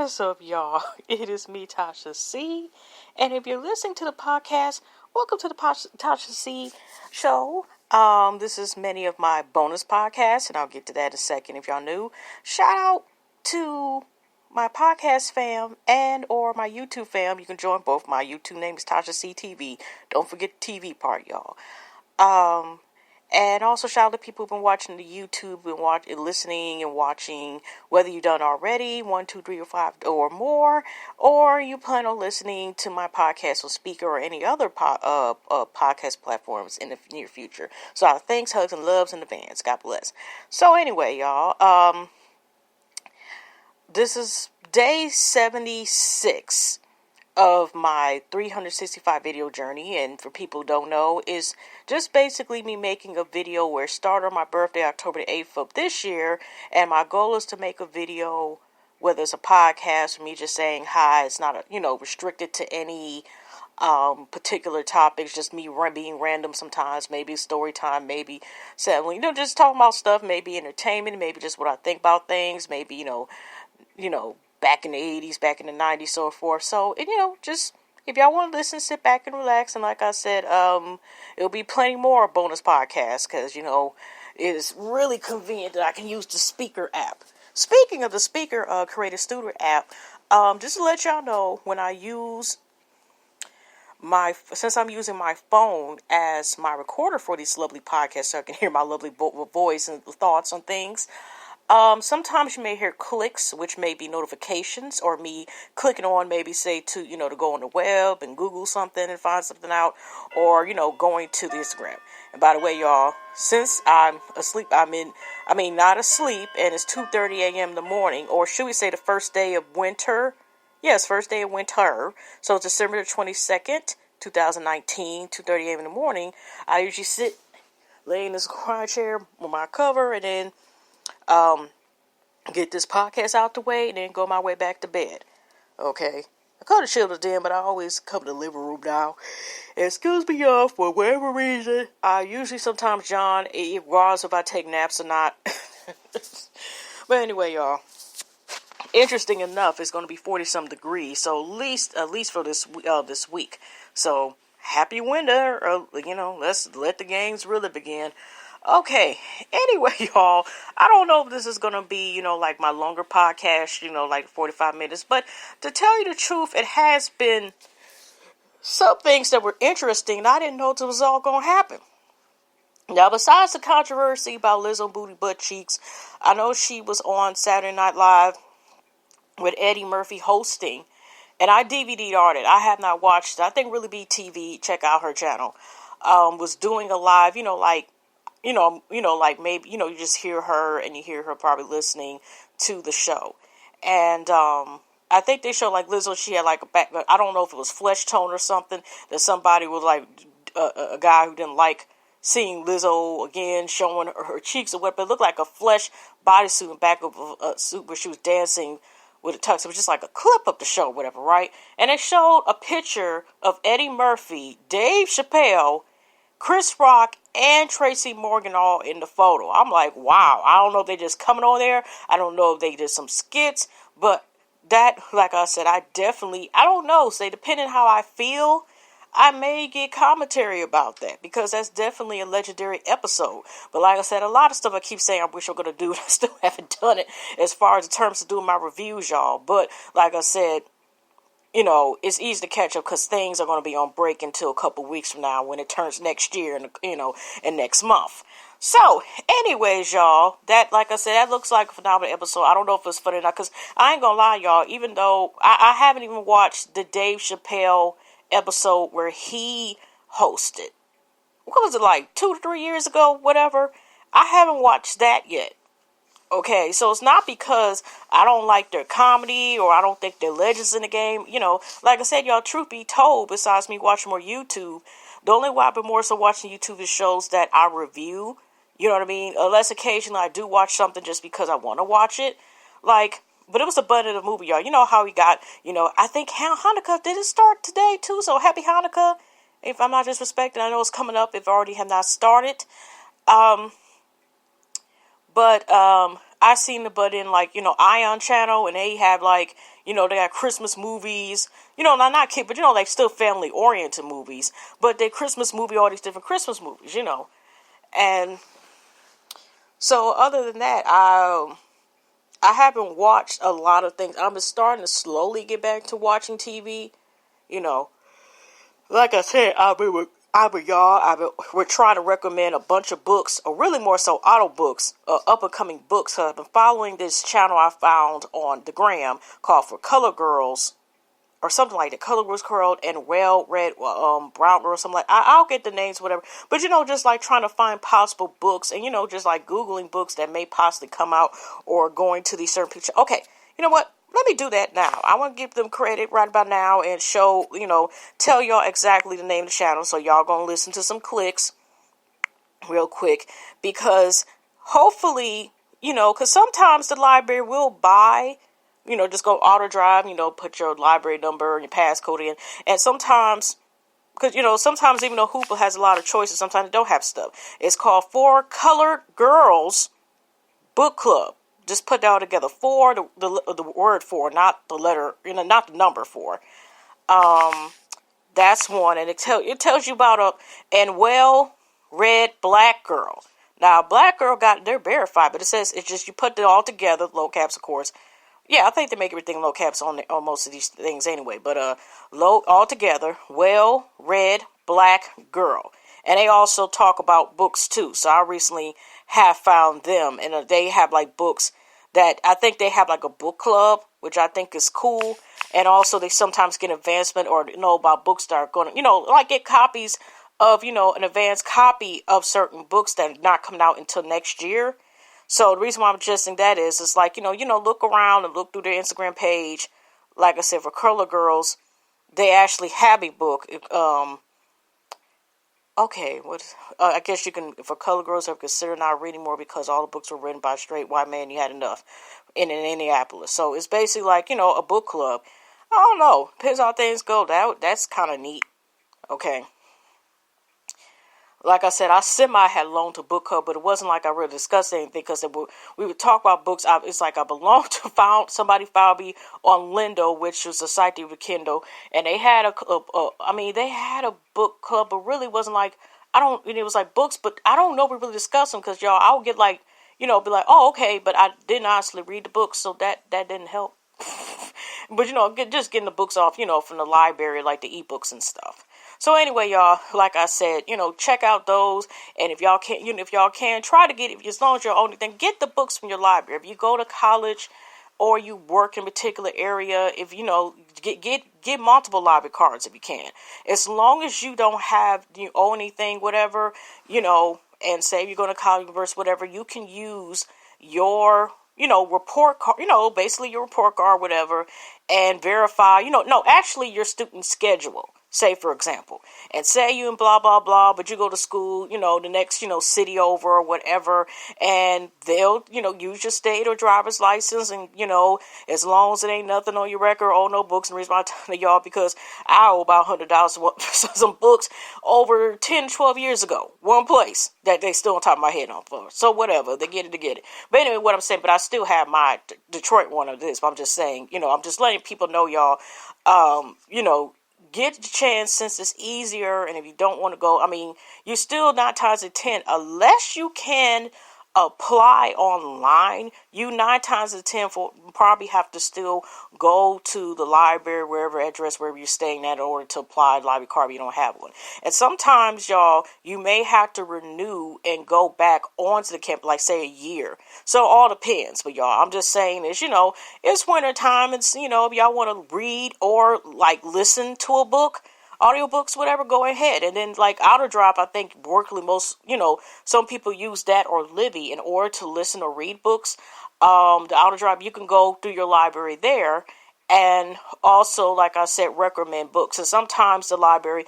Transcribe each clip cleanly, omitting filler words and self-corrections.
What's up, y'all? It is me, Tasha C. And if you're listening to the podcast, welcome to the Tasha C show. This is many of my bonus podcasts, and I'll get to that in a second if y'all new. Shout out to my podcast fam and or my YouTube fam. You can join both. My YouTube name is Tasha C TV. Don't forget the TV part, y'all. And also shout out to people who've been watching the YouTube and listening and watching, whether you've done already, 1, 2, 3, or 5 or more, or you plan on listening to my podcast on Speaker or any other podcast platforms in the near future. So thanks, hugs, and loves in advance. God bless. So anyway, y'all, this is day 76 of my 365 video journey, and for people who don't know, is just basically me making a video where it started on my birthday, October the 8th of this year, and my goal is to make a video, whether it's a podcast or me just saying hi. It's not restricted to any particular topics, just me being random sometimes, maybe story time, maybe settling, just talking about stuff, maybe entertainment, maybe just what I think about things, maybe, back in the 80s, back in the 90s, so forth. So, just, if y'all want to listen, sit back and relax. And like I said, it'll be plenty more bonus podcasts because, it's really convenient that I can use the Speaker app. Speaking of the Speaker Creative Studio app, just to let y'all know, when I use since I'm using my phone as my recorder for these lovely podcasts so I can hear my lovely voice and thoughts on things, sometimes you may hear clicks, which may be notifications, or me clicking on maybe say to go on the web and Google something and find something out, or going to the Instagram. And by the way, y'all, since I'm asleep, not asleep, and it's 2:30 a.m. in the morning, or should we say the first day of winter? Yes, first day of winter. So it's December the 22nd, 2019, 2:30 a.m. in the morning. I usually sit, lay in this recliner chair with my cover, and then get this podcast out the way and then go my way back to bed. Okay. I could have chilled it in, but I always cover the living room now. Excuse me, y'all, for whatever reason. I usually sometimes, John, it regardless if I take naps or not. But anyway, y'all. Interesting enough, it's going to be 40-some degrees. So at least for this week. So happy winter. Let's let the games really begin. Okay, anyway, y'all, I don't know if this is going to be, like my longer podcast, like 45 minutes, but to tell you the truth, it has been some things that were interesting, and I didn't know this was all going to happen. Now, besides the controversy about Lizzo Booty Butt Cheeks, I know she was on Saturday Night Live with Eddie Murphy hosting, and I DVD'd it. I have not watched it. I think Really Be TV, check out her channel, was doing a live, like maybe, you just hear her and you hear her probably listening to the show. And I think they showed like Lizzo, she had like a back, I don't know if it was flesh tone or something, that somebody was like, a guy who didn't like seeing Lizzo again showing her cheeks or what, but it looked like a flesh bodysuit and back of a suit where she was dancing with a tux. It was just like a clip of the show, whatever, right? And it showed a picture of Eddie Murphy, Dave Chappelle, Chris Rock, and Tracy Morgan all in the photo. I'm like, wow. I don't know if they just coming on there. I don't know if they did some skits. But that, like I said, I don't know. Say, depending how I feel, I may get commentary about that. Because that's definitely a legendary episode. But like I said, a lot of stuff I keep saying I wish I'm going to do, and I still haven't done it as far as in terms of doing my reviews, y'all. But like I said, it's easy to catch up because things are going to be on break until a couple weeks from now when it turns next year and next month. So, anyways, y'all, that, like I said, that looks like a phenomenal episode. I don't know if it's funny or not because I ain't going to lie, y'all, even though I haven't even watched the Dave Chappelle episode where he hosted. What was it, like 2 to 3 years ago, whatever? I haven't watched that yet. Okay, so it's not because I don't like their comedy or I don't think they're legends in the game. Like I said, y'all, truth be told, besides me watching more YouTube, the only way I've been more so watching YouTube is shows that I review. You know what I mean? Unless occasionally I do watch something just because I want to watch it. But it was a butt of the movie, y'all. You know how we got, I think Hanukkah, did it start today too? So happy Hanukkah. If I'm not disrespecting, I know it's coming up if I already have not started. But I seen the but in like, Ion Channel, and they have like, they got Christmas movies, not kid, but like still family oriented movies, but they Christmas movie, all these different Christmas movies, and so other than that, I haven't watched a lot of things. I'm starting to slowly get back to watching TV, you know. Like I said, we're trying to recommend a bunch of books, or really more so auto books, up and coming books. So I've been following this channel I found on the gram called For Color Girls, or something like that. Color Girls Curled and Well Red, Brown Girl, something like. I'll get the names, whatever. But just like trying to find possible books, and just like Googling books that may possibly come out, or going to these certain pictures. Okay, you know what? Let me do that now. I want to give them credit right about now and show, tell y'all exactly the name of the channel. So y'all gonna listen to some clicks real quick, because hopefully, because sometimes the library will buy, just go auto drive, put your library number and your passcode in. And sometimes, because, sometimes even though Hoople has a lot of choices, sometimes they don't have stuff. It's called For Color Girls Book Club. Just put that all together. For the word for, not the letter, not the number for. That's one, and it tells you about and well read black girl. Now, black girl they're verified, but it says it's just you put it all together, low caps, of course. Yeah, I think they make everything low caps on most of these things anyway. But low all together, well read black girl. And they also talk about books too. So I recently have found them, and they have like books that I think they have like a book club, which I think is cool. And also they sometimes get advancement or know about books that are going to, like get copies of, an advanced copy of certain books that are not coming out until next year. So the reason why I'm suggesting that is, it's like, look around and look through their Instagram page. Like I said, For Color Girls, they actually have a book. Okay, I guess you can, for Color Girls, have considered not reading more because all the books were written by a straight white man. You had enough in Indianapolis. So it's basically like, a book club. I don't know. Depends on how things go. That's kind of neat. Okay. Like I said, I had loaned to book club, but it wasn't like I really discussed anything, because we would talk about books. It's like I belonged to somebody found me on Lindo, which was a site that would Kindle, and they had they had a book club, but really wasn't like, it was like books, but I don't know if we really discussed them, because I would get like, be like, oh, okay, but I didn't honestly read the books, so that didn't help. But, just getting the books off, from the library, like the ebooks and stuff. So anyway, y'all, like I said, check out those. And if y'all can, try to get it, as long as you're only thing, get the books from your library. If you go to college or you work in a particular area, if, get multiple library cards if you can. As long as you don't owe anything, whatever, and say you're going to college, university, whatever, you can use your report card, basically your report card, whatever, and verify, actually your student schedule. Say, for example, and say you in blah, blah, blah, but you go to school, the next, city over or whatever, and they'll, use your state or driver's license, and, as long as it ain't nothing on your record, or no books. And the reason why I'm telling y'all, because I owe about $100 for some books over 10, 12 years ago, one place that they still on top of my head on for. So whatever, they get it. But anyway, what I'm saying, but I still have my Detroit one of this, but I'm just saying, I'm just letting people know, y'all, get the chance, since it's easier. And if you don't want to go, you're still 9 times out of 10, unless you can apply online, you 9 times out of 10 probably have to still go to the library, wherever you're staying at, in order to apply the library card if you don't have one. And sometimes, y'all, you may have to renew and go back onto the campus, like say a year. So all depends. But y'all, I'm just saying this, it's winter time. It's, if y'all want to read or like listen to a book, audiobooks, whatever, go ahead. And then like AutoDrop, I think Berkeley, some people use that, or Libby, in order to listen or read books. The AutoDrop, you can go through your library there, and also, like I said, recommend books. And sometimes the library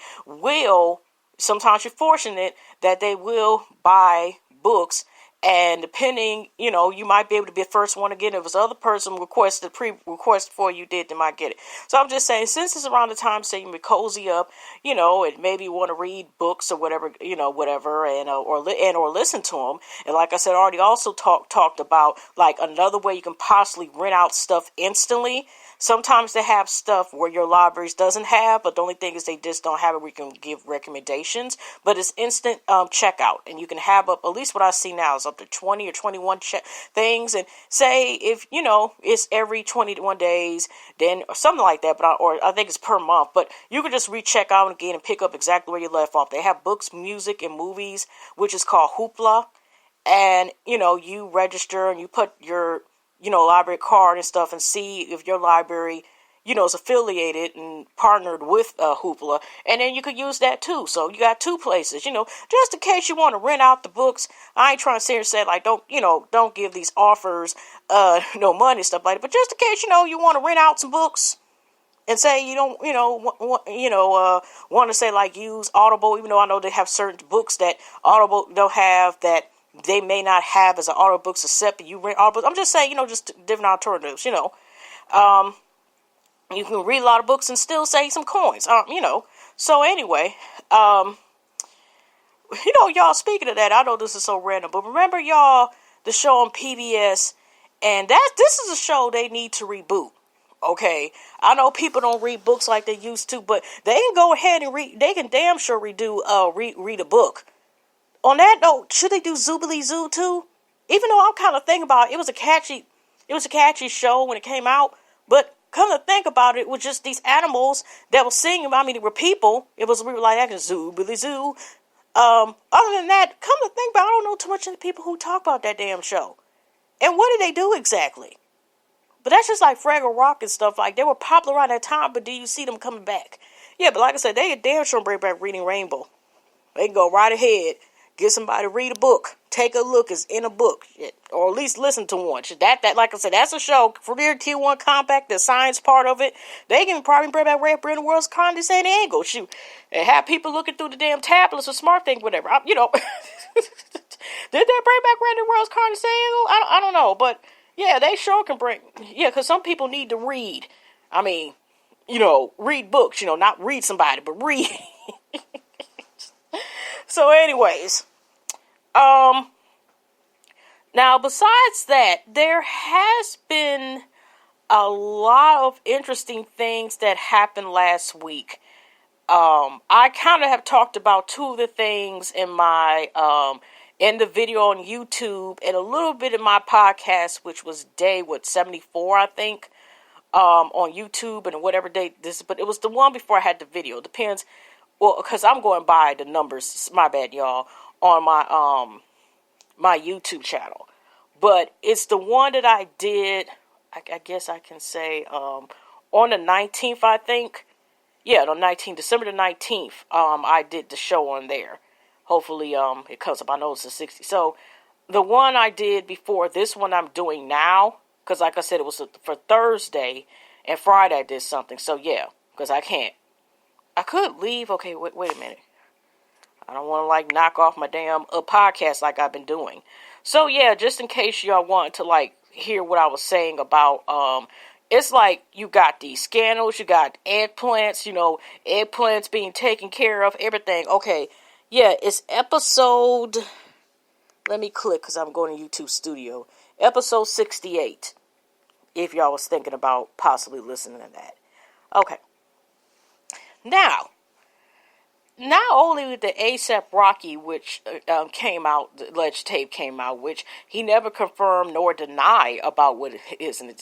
sometimes you're fortunate that they will buy books And depending, you might be able to be the first one to get it. If it's other person request before you did, they might get it. So I'm just saying, since it's around the time, say you may cozy up, and maybe you want to read books or whatever, whatever, and or listen to them. And like I said, I already also talked about like another way you can possibly rent out stuff instantly. Sometimes they have stuff where your libraries doesn't have, but the only thing is they just don't have it where you can give recommendations. But it's instant checkout, and you can have up, at least what I see now is up to 20 or 21 things. And say if, it's every 21 days, then or something like that, but I think it's per month. But you can just recheck out again and pick up exactly where you left off. They have books, music, and movies, which is called Hoopla. And, you register and you put your library card and stuff and see if your library, is affiliated and partnered with Hoopla. And then you could use that too. So you got two places, just in case you want to rent out the books. I ain't trying to sit here and say like, don't give these offers, no money and stuff like that. But just in case, you want to rent out some books and say you don't, want to say like use Audible, even though I know they have certain books that Audible don't have that they may not have as an audio books except you rent audio books. I'm just saying, just different alternatives, you can read a lot of books and still save some coins, So anyway, y'all, speaking of that, I know this is so random, but remember y'all, the show on PBS, and this is a show they need to reboot. Okay, I know people don't read books like they used to, but they can go ahead and they can damn sure read a book. On that note, should they do Zoobilee Zoo too? Even though I'm kind of thinking about it, it was a catchy show when it came out. But come to think about it, it was just these animals that were singing. I mean, it were people. We were like acting Zoobilee Zoo. Other than that, come to think about it, I don't know too much of the people who talk about that damn show. And what did they do exactly? But that's just like Fraggle Rock and stuff. Like, they were popular around that time, but do you see them coming back? Yeah, but like I said, they damn sure bring back Reading Rainbow. They can go right ahead. Get somebody to read a book. Take a look. It's in a book. Or at least listen to one. That like I said, that's a show. For their Tier 1 Compact, the science part of it, they can probably bring back Red Britain, the World's Condescending Angle. Shoot. And have people looking through the damn tablets or smart thing, whatever. Did they bring back Red the World's Condescending Angle? I don't know. But, yeah, they sure can bring... Yeah, because some people need to read. I mean, read books. Not read somebody, but read. So anyways, now besides that, there has been a lot of interesting things that happened last week. I kind of have talked about two of the things in my, in the video on YouTube and a little bit in my podcast, which was day, 74, I think, on YouTube and whatever day this, but it was the one before I had the video. Depends. Well, because I'm going by the numbers, my bad, y'all, on my my YouTube channel. But it's the one that I did, I guess I can say, on the 19th, I think. Yeah, the 19th, December the 19th, I did the show on there. Hopefully, it comes up. I know it's the 60th. So, the one I did before this one I'm doing now, because like I said, it was for Thursday, and Friday I did something. So, yeah, because I could leave. Okay, wait a minute. I don't want to, knock off my damn podcast like I've been doing. So, yeah, just in case y'all want to, hear what I was saying about, it's like you got these scandals, you got eggplants, eggplants being taken care of, everything. Okay, yeah, it's episode, let me click because I'm going to YouTube Studio. Episode 68, if y'all was thinking about possibly listening to that. Okay. Now, not only with the A$AP Rocky, which came out, the alleged tape came out, which he never confirmed nor denied about what it is and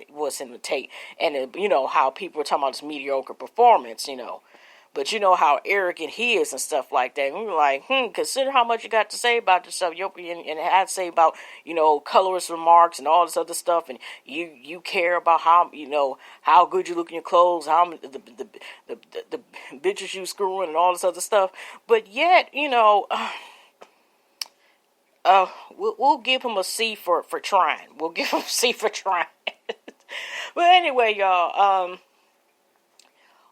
what's in the tape, and how people were talking about his mediocre performance, But how arrogant he is and stuff like that. And we were like, consider how much you got to say about yourself. And had to say about, colorist remarks and all this other stuff. And you care about how, how good you look in your clothes, how the bitches you screwing and all this other stuff. But yet, we'll give him a C for trying. We'll give him a C for trying. But anyway, y'all,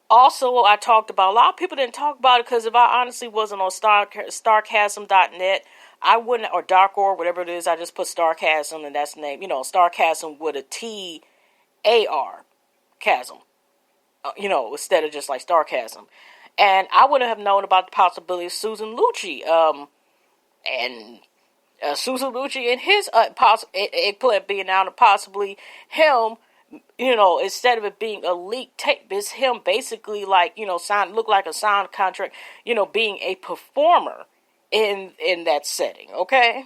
also, I talked about, a lot of people didn't talk about it because if I honestly wasn't on starcasm.net, I wouldn't, or Darkor, whatever it is, I just put Starchasm, and that's the name, Starchasm with a T-A-R, chasm, instead of just like Starchasm. And I wouldn't have known about the possibility of Susan Lucci, and Susan Lucci and his eggplant being out, and possibly him, instead of it being a leaked tape, it's him basically look like a sound contract, being a performer in that setting, okay?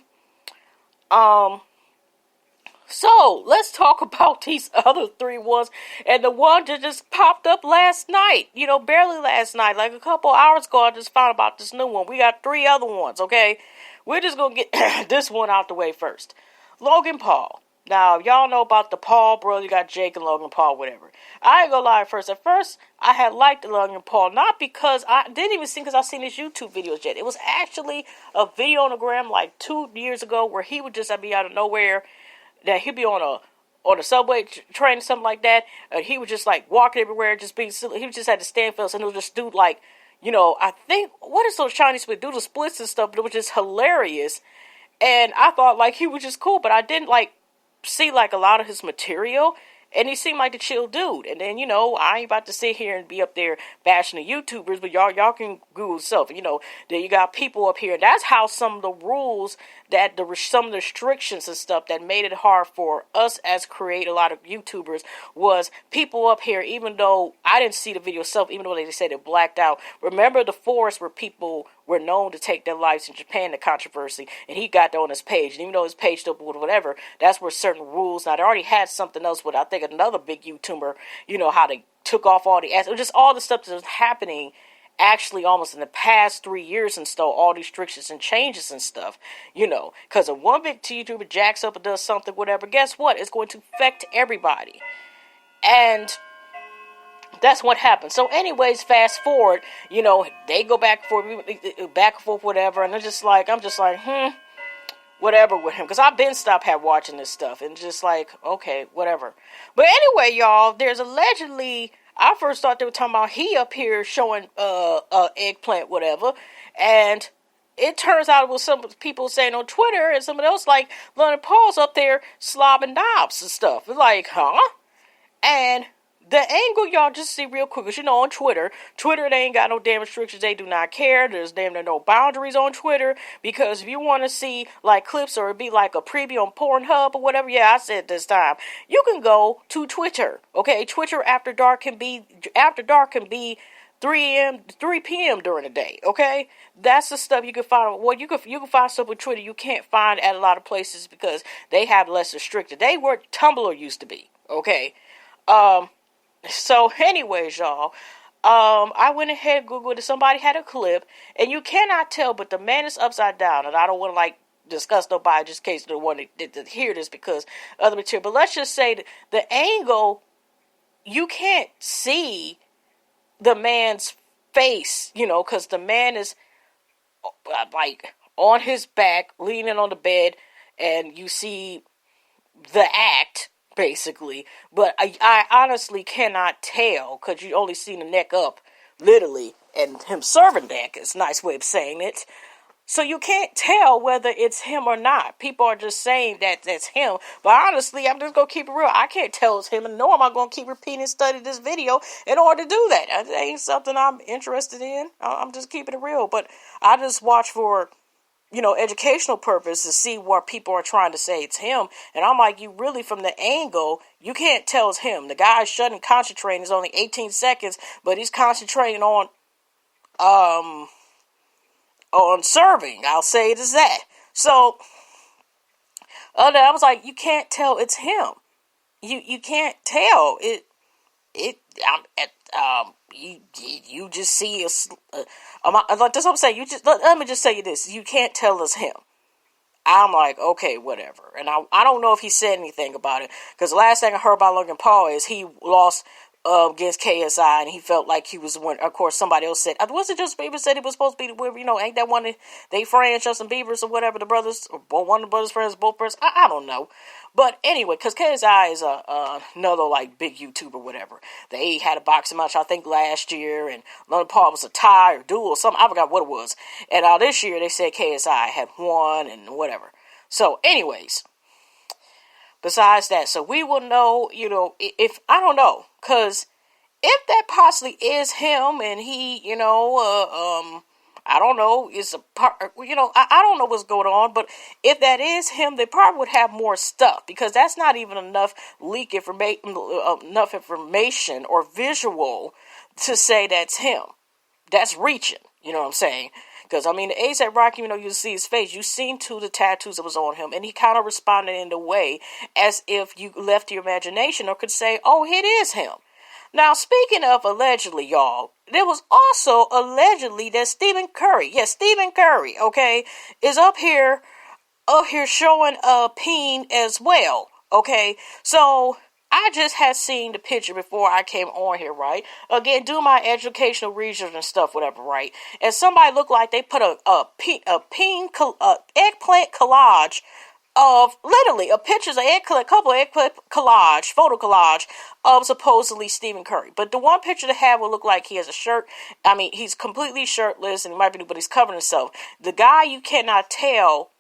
So let's talk about these other three ones, and the one that just popped up last night, barely last night, like a couple hours ago. I just found about this new one. We got three other ones, okay? We're just gonna get this one out the way first. Logan Paul. Now, y'all know about the Paul brother. You got Jake and Logan Paul, whatever. I ain't gonna lie first. At first, I had liked Logan Paul, not because I didn't even see because I've seen his YouTube videos yet. It was actually a video on the gram like 2 years ago where he would just be out of nowhere, that he'd be on a subway train or something like that, and he would just like walk everywhere, just being silly. He just had to stand for us, and it would just do like, I think, what is those Chinese people do, the splits and stuff, but it was just hilarious. And I thought like he was just cool, but I didn't like see like a lot of his material, and he seemed like the chill dude. And then, I ain't about to sit here and be up there bashing the YouTubers, but y'all can Google yourself. Then you got people up here. That's how some of the rules, some of the restrictions and stuff that made it hard for us as create a lot of YouTubers, was people up here, even though I didn't see the video itself, even though they said it blacked out. Remember the forest where people were known to take their lives in Japan, the controversy, and he got that on his page. And even though his page still whatever, that's where certain rules. Now, they already had something else with, I think, another big YouTuber, how they took off all the ads. It was just all the stuff that was happening actually almost in the past 3 years and so, all these restrictions and changes and stuff, because if one big YouTuber jacks up and does something, whatever, guess what? It's going to affect everybody. And that's what happened. So anyways, fast forward, they go back and forth, whatever, and I'm just like, whatever with him, because I've been stopped watching this stuff, and just like, okay, whatever. But anyway, y'all, there's allegedly, I first thought they were talking about he up here showing eggplant, whatever, and it turns out it was some people saying on Twitter, and somebody else like Logan Paul's up there slobbing knobs and stuff. It's like, huh? And the angle, y'all, just see real quick, because on Twitter, they ain't got no damn restrictions. They do not care. There's damn near no boundaries on Twitter, because if you want to see like clips, or it be like a preview on Pornhub or whatever, I said this time, you can go to Twitter. Okay, Twitter after dark can be 3 p.m. during the day. Okay, that's the stuff you can find. Well, you can find stuff with Twitter you can't find at a lot of places because they have less restricted. They were Tumblr used to be. Okay, So anyways, y'all, I went ahead and Googled it. Somebody had a clip, and you cannot tell, but the man is upside down. And I don't want to discuss nobody just in case they want to hear this because other material. But let's just say that the angle, you can't see the man's face, because the man is like on his back, leaning on the bed, and you see the act, basically, but I honestly cannot tell, because you only see the neck up, literally, and him serving neck is a nice way of saying it. So you can't tell whether it's him or not. People are just saying that that's him, but honestly, I'm just gonna keep it real. I can't tell it's him, and nor am I gonna keep repeating and study this video in order to do that. That ain't something I'm interested in. I'm just keeping it real, but I just watch for educational purpose to see what people are trying to say it's him. And I'm like, you really, from the angle, you can't tell it's him. The guy is shutting concentrating. It's only 18 seconds, but he's concentrating on serving. I'll say it as that. So, I was like, you can't tell it's him. You can't tell it. You just see that's what I'm saying. Let me just say this. You can't tell us him. I'm like, okay, whatever. And I don't know if he said anything about it, because the last thing I heard about Logan Paul is he lost against KSI, and he felt like he was one. Of course, somebody else said, was it Justin Bieber said he was supposed to be the winner? Ain't that one of they friends, Justin Bieber's or whatever, the brothers, or one of the brothers' friends, both brothers? I don't know. But anyway, because KSI is another like big YouTuber, whatever. They had a boxing match, I think, last year, and another part was a tie or duel or something. I forgot what it was. And this year they said KSI had won and whatever. So, anyways, besides that, so we will know, if I don't know, because if that possibly is him, and he, I don't know, is a part, I don't know what's going on, but if that is him, they probably would have more stuff, because that's not even enough enough information or visual to say that's him. That's reaching, you know what I'm saying? Because, the A$AP Rocky, you see his face, you seen the tattoos that was on him, and he kind of responded in a way as if you left your imagination or could say, oh, it is him. Now, speaking of allegedly, y'all, there was also allegedly that Stephen Curry, okay, is up here showing a peen as well, okay? So, I just had seen the picture before I came on here, right? Again, do my educational research and stuff, whatever, right? And somebody looked like they put a eggplant collage of literally a pictures of couple eggplant photo collage of supposedly Stephen Curry. But the one picture they have will look like he has a shirt. He's completely shirtless, and he might be, but he's covering himself. The guy, you cannot tell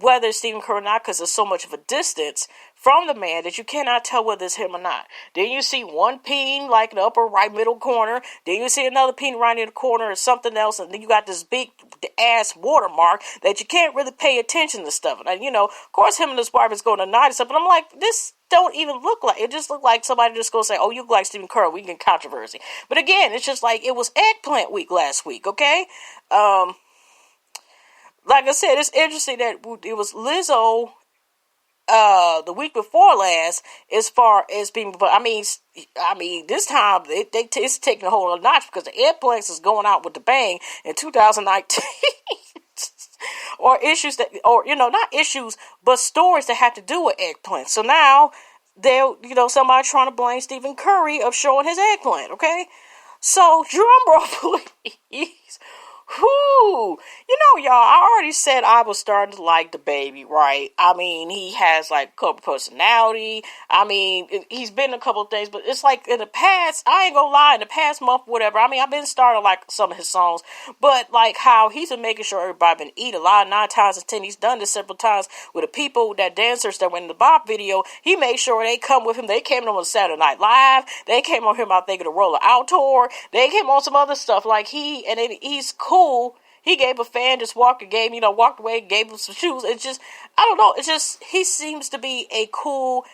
whether it's Stephen Curry or not, because there's so much of a distance from the man that you cannot tell whether it's him or not. Then you see one peen like in the upper right middle corner. Then you see another peen right in the corner or something else. And then you got this big ass watermark that you can't really pay attention to stuff. And, of course, him and his wife is going to night and stuff. But I'm like, this don't even look like, it just looked like somebody just going to say, oh, you look like Stephen Curry. We get controversy. But again, it's just like it was eggplant week last week, okay? Like I said, it's interesting that it was Lizzo the week before last, as far as being, but this time it's taking a whole other notch, because the eggplants is going out with the bang in 2019. Or issues that, or not issues, but stories that have to do with eggplants. So now they'll, somebody trying to blame Stephen Curry of showing his eggplant. Okay, so drum roll, please. Whoo! Y'all, I already said I was starting to like the baby, right? He has like a couple personality. He's been a couple of things, but it's like in the past, I ain't gonna lie, in the past month, whatever. I've been starting to like some of his songs, but like how he's been making sure everybody been eat a lot, 9 times out of 10. He's done this several times with the people, that dancers that were in the Bob video. He made sure they come with him. They came on Saturday Night Live. They came on him, I think, at the Roller Out Tour. They came on some other stuff. Like he's cool. He gave a fan, just walked away, gave him some shoes. It's just, I don't know. It's just, he seems to be a cool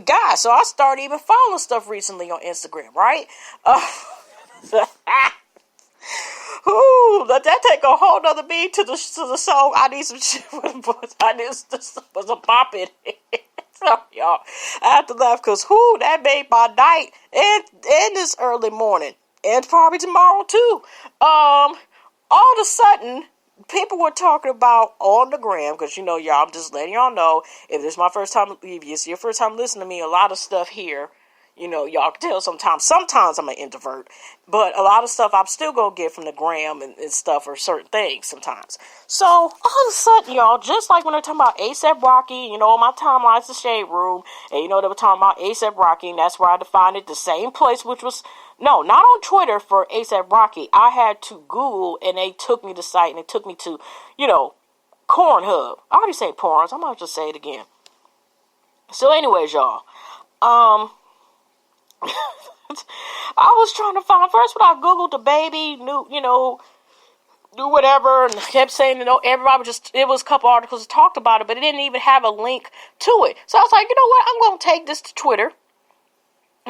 guy. So I started even following stuff recently on Instagram, right? Ooh, let that take a whole nother beat to the song. I need some shit I need some bop in it. So, y'all, I have to laugh because, that made my night and this early morning. And probably tomorrow, too. All of a sudden, people were talking about on the gram, because, y'all, I'm just letting y'all know, if this is my first time, if it's your first time listening to me, a lot of stuff here, y'all can tell sometimes I'm an introvert, but a lot of stuff I'm still going to get from the gram and stuff, or certain things sometimes. So, all of a sudden, y'all, just like when they're talking about A$AP Rocky, my timeline's the Shade Room, and they were talking about A$AP Rocky, and that's where I defined it, the same place, which was, no, not on Twitter for A$AP Rocky. I had to Google, and they took me to the site, and they took me to, Pornhub. I already say porns, I'm going to just say it again. So, anyways, y'all, I was trying to find, first when I Googled the baby, do whatever, and kept saying, everybody it was a couple articles that talked about it, but it didn't even have a link to it. So I was like, you know what, I'm going to take this to Twitter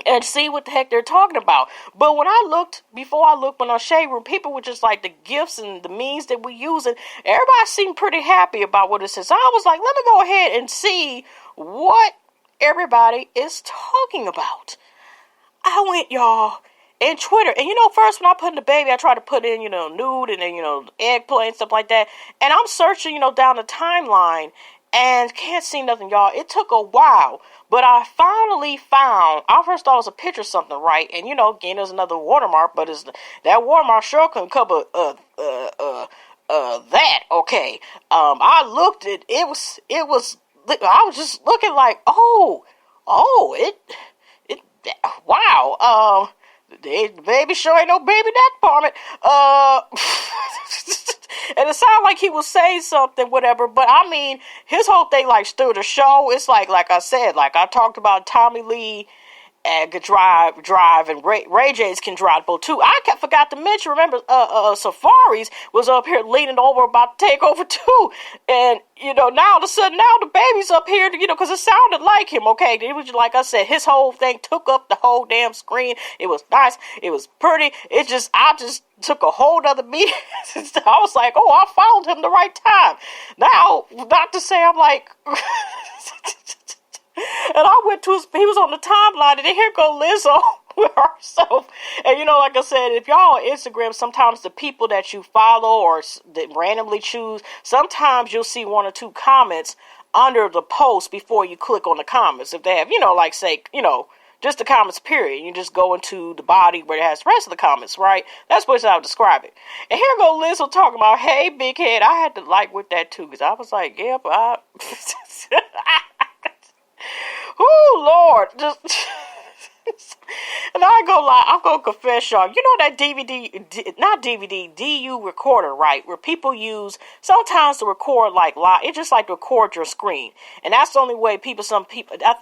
and see what the heck they're talking about. But when on Shade Room, people were just like the gifts and the means that we use, and everybody seemed pretty happy about what it says. So I was like, let me go ahead and see what everybody is talking about. I went, y'all, in Twitter, and first when I put in the baby, I tried to put in, nude, and then, eggplant and stuff like that, and I'm searching, down the timeline, and can't see nothing, y'all. It took a while, But I finally found, I first thought it was a picture of something, right? And, again, there's another watermark, but that watermark sure couldn't cover, that, okay. I looked at, I was just looking like, wow, the baby sure ain't no baby in that apartment. And it sounded like he was saying something, whatever. But I mean, his whole thing like stood the show. It's like I said, like I talked about Tommy Lee and could drive, and Ray J's can drive both too. I forgot to mention. Remember, Safaris was up here leaning over, about to take over too. And now all of a sudden, now the baby's up here. Because it sounded like him. Okay, it was like I said, his whole thing took up the whole damn screen. It was nice. It was pretty. I just took a whole other meeting. I was like, oh, I found him the right time. Now, not to say I'm like. And I went to he was on the timeline, and then here go Lizzo with herself. And like I said, if y'all on Instagram, sometimes the people that you follow or that randomly choose, sometimes you'll see one or two comments under the post before you click on the comments. If they have, like say, just the comments period. You just go into the body where it has the rest of the comments, right? That's what I would describe it. And here go Lizzo talking about, hey, big head. I had to like with that too, because I was like, yep, oh, Lord. And I ain't gonna lie, I'm gonna confess, y'all. You know that DU recorder, right? Where people use sometimes to record like live. It's just like to record your screen. And that's the only way some people, I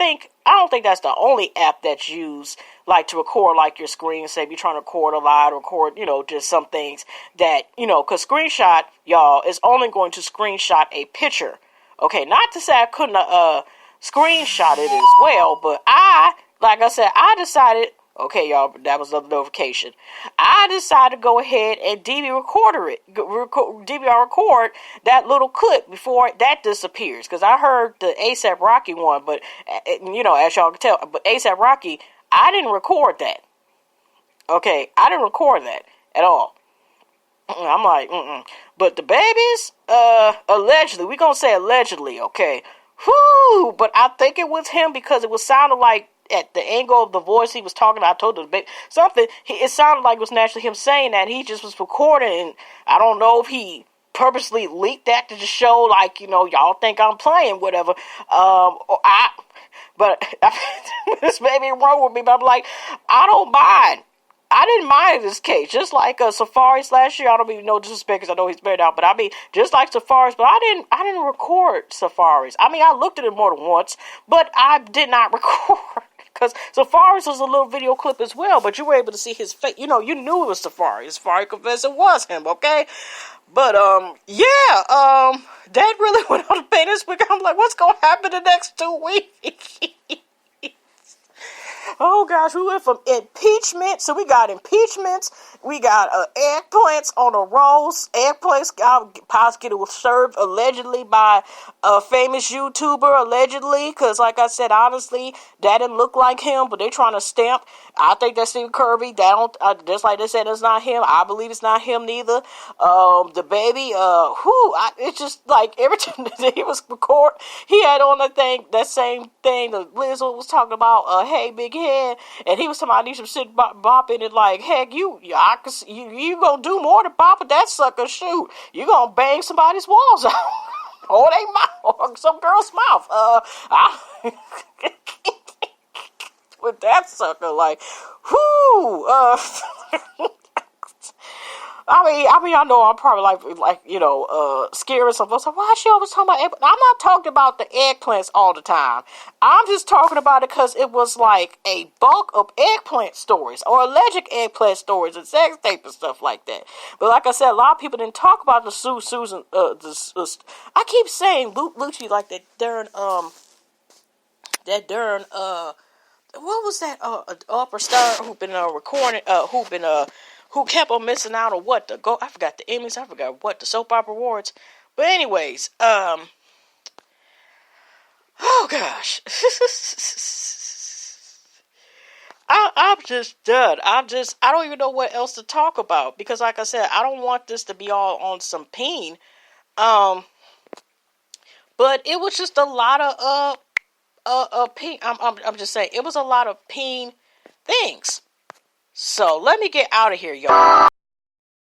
don't think that's the only app that's used like to record like your screen. Say if you're trying to record a live, record, just some things that, because screenshot, y'all, is only going to screenshot a picture. Okay, not to say I couldn't, screenshot it as well, but like I said, I decided, okay, y'all, that was the notification. I decided to go ahead and DVR record that little clip before that disappears, because I heard the A$AP Rocky one, but, as y'all can tell, but A$AP Rocky, I didn't record that. Okay, I didn't record that at all. I'm like, But the babies, allegedly, we're going to say allegedly, okay. Whoo! But I think it was him, because it was sounding like at the angle of the voice he was talking. I told the baby something. It sounded like it was naturally him saying that. He just was recording, and I don't know if he purposely leaked that to the show, like y'all think I'm playing, whatever. But this baby wrong with me. But I'm like, I don't mind. I didn't mind in this case. Just like Safaris last year. I don't even know disrespect, because I know he's married out. But I mean, just like Safaris. But I didn't record Safaris. I mean, I looked at it more than once, but I did not record, because Safaris was a little video clip as well. But you were able to see his face. You knew it was Safari. Safari confessed it was him. Okay. But Dad really went on to paint this week. I'm like, what's gonna happen the next 2 weeks? Oh gosh, we went from impeachment. So we got impeachments. We got eggplants on a roast. Eggplants positive was served allegedly by a famous YouTuber, allegedly. Because like I said, honestly, that didn't look like him, but they trying to stamp. I think that's Steve Kirby. Just like they said, it's not him. I believe it's not him neither. The baby, it's just like every time that he was recording, he had on that same thing that Lizzo was talking about, hey, big head, and he was talking about, I need some shit bopping it, like, heck, you gonna do more than bopping that sucker, shoot, you gonna bang somebody's walls out, or they mouth, or some girl's mouth, with that sucker, like, whoo, I mean, I know I'm probably like scared or something. So why is she always talking about eggplants? I'm not talking about the eggplants all the time. I'm just talking about it because it was like a bulk of eggplant stories or alleged eggplant stories and sex tape and stuff like that. But like I said, a lot of people didn't talk about the Susan. I keep saying Lucci like that darn what was that upper star who been recording who kept on missing out on what I forgot the Emmys, I forgot what the soap opera awards. But anyways, oh gosh. I'm just done. I don't even know what else to talk about, because like I said, I don't want this to be all on some peen. But it was just a lot of peen. I'm just saying it was a lot of peen things. So let me get out of here, y'all.